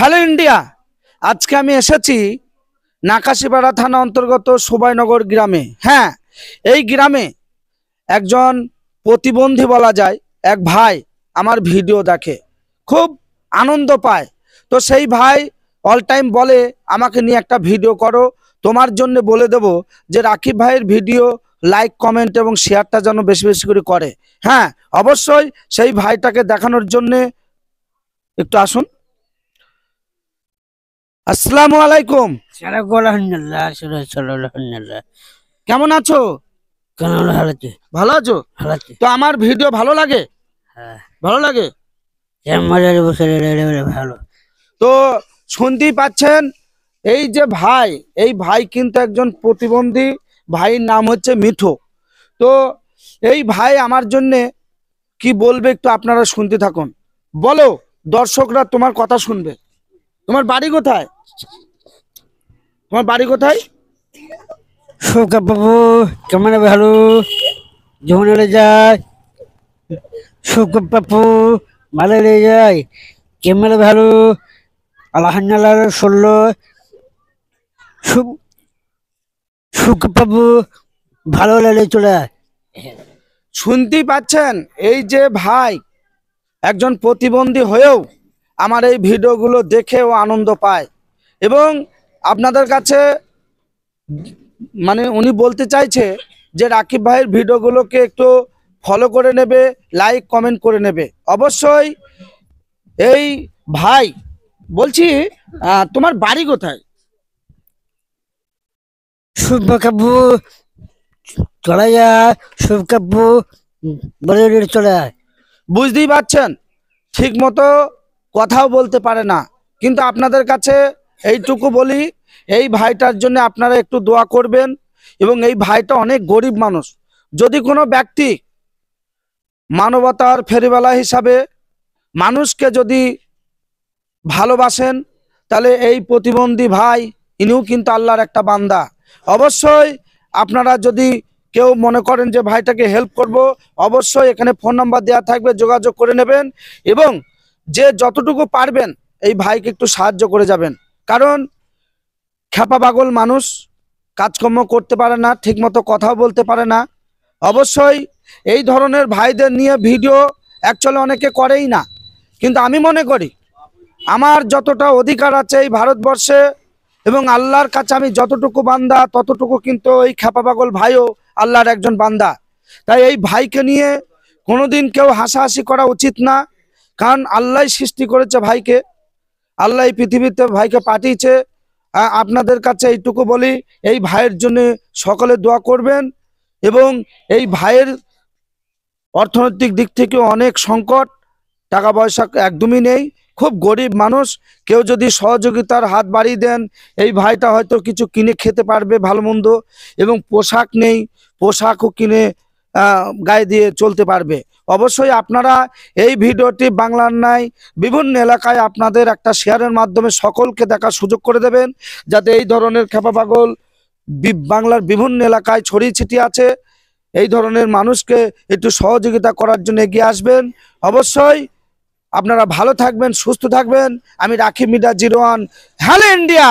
Hello India. আজকে আমি এসেছি নাকাশিপাড়া থানা অন্তর্গত সুবাইনগর গ্রামে। হ্যাঁ, এই গ্রামে একজন প্রতিবন্ধী বলা যায় এক ভাই আমার ভিডিও দেখে, খুব আনন্দ পায়। তো সেই ভাই অল টাইম বলে আমাকে নিয়ে একটা ভিডিও করো, তোমার জন্য বলে দেব যে রাকিব ভাইয়ের ভিডিও লাইক কমেন্ট এবং শেয়ারটা যেন বেশি বেশি করে করে। হ্যাঁ, অবশ্যই সেই ভাইটাকে দেখানোর জন্যে একটু আসুন। আসসালামু আলাইকুম। কেমন আছো? ভালো আছো? তো আমার ভিডিও ভালো লাগে? ভালো লাগে। ভালো তো শুনতেই পাচ্ছেন, এই যে ভাই, এই ভাই কিন্তু একজন প্রতিবন্ধী। ভাইয়ের নাম হচ্ছে মিঠু। তো এই ভাই আমার জন্যে কি বলবে একটু আপনারা শুনতে থাকুন। বলো, দর্শকরা তোমার কথা শুনবে। তোমার বাড়ি কোথায়? তোমার বাড়ি কোথায়? বাবু কেমন ভালো যখন যায় বাবু ভালো যায় কেমন ভালো আল্লাহ ষোলো বাবু ভালো লাগে চলে। শুনতেই পাচ্ছেন, এই যে ভাই একজন প্রতিবন্ধী হয়েও আমার এই ভিডিওগুলো দেখেও আনন্দ পায় এবং আপনাদের কাছে মানে উনি বলতে চাইছে যে রাকিব ভাইয়ের ভিডিওগুলোকে একটু ফলো করে নেবে, লাইক কমেন্ট করে নেবে। অবশ্যই এই ভাই বলছি, তোমার বাড়ি কোথায়? কাব্বু চলে যায় কাব্বু বলে চলে যায়। বুঝতেই পারছেন, ঠিক মতো কথাও বলতে পারে না, কিন্তু আপনাদের কাছে এইটুকু বলি, এই ভাইটার জন্য আপনারা একটু দোয়া করবেন। এবং এই ভাইটা অনেক গরিব মানুষ। যদি কোনো ব্যক্তি মানবতার ফেরিওয়ালা হিসাবে মানুষকে যদি ভালোবাসেন, তাহলে এই প্রতিবন্ধী ভাই ইনিও কিন্তু আল্লাহর একটা বান্দা। অবশ্যই আপনারা যদি কেউ মনে করেন যে ভাইটাকে হেল্প করব, অবশ্যই এখানে ফোন নাম্বার দেওয়া থাকবে, যোগাযোগ করে নেবেন এবং যে যতটুকু পারবেন এই ভাইকে একটু সাহায্য করে যাবেন। কারণ খ্যাপা পাগল মানুষ, কাজকর্ম করতে পারে না, ঠিকমতো কথাও বলতে পারে না। অবশ্যই এই ধরনের ভাইদের নিয়ে ভিডিও অ্যাকচুয়ালি অনেকে করেই না, কিন্তু আমি মনে করি আমার যতটা অধিকার আছে এই ভারতবর্ষে এবং আল্লাহর কাছে আমি যতটুকু বান্দা, ততটুকু কিন্তু এই খ্যাপা পাগল ভাইও আল্লাহর একজন বান্দা। তাই এই ভাইকে নিয়ে কোনোদিন কেউ হাসাহাসি করা উচিত না, কারণ আল্লাহ সৃষ্টি করেছে ভাইকে, আল্লাহ এই পৃথিবীতে ভাইকে পাঠিয়েছে। আপনাদের কাছে এইটুকু বলি, এই ভাইয়ের জন্য সকলে দোয়া করবেন। এবং এই ভাইয়ের অর্থনৈতিক দিক থেকে অনেক সংকট, টাকা পয়সা একদমই নেই, খুব গরিব মানুষ। কেউ যদি সহযোগিতার হাত বাড়িয়ে দেন, এই ভাইটা হয়তো কিছু কিনে খেতে পারবে ভালো মন্দ, এবং পোশাক নেই, পোশাকও কিনে গায়ে দিয়ে চলতে পারবে। অবশ্যই আপনারা এই ভিডিওটি বাংলার নাই বিভিন্ন এলাকায় আপনাদের একটা শেয়ারের মাধ্যমে সকলকে দেখার সুযোগ করে দেবেন, যাতে এই ধরনের খ্যাপা পাগল বাংলার বিভিন্ন এলাকায় ছড়িয়ে ছিটিয়ে আছে। এই ধরনের মানুষকে একটু সহযোগিতা করার জন্য এগিয়ে আসবেন। অবশ্যই আপনারা ভালো থাকবেন, সুস্থ থাকবেন। আমি রাকিব মিডিয়া 01। Hello India.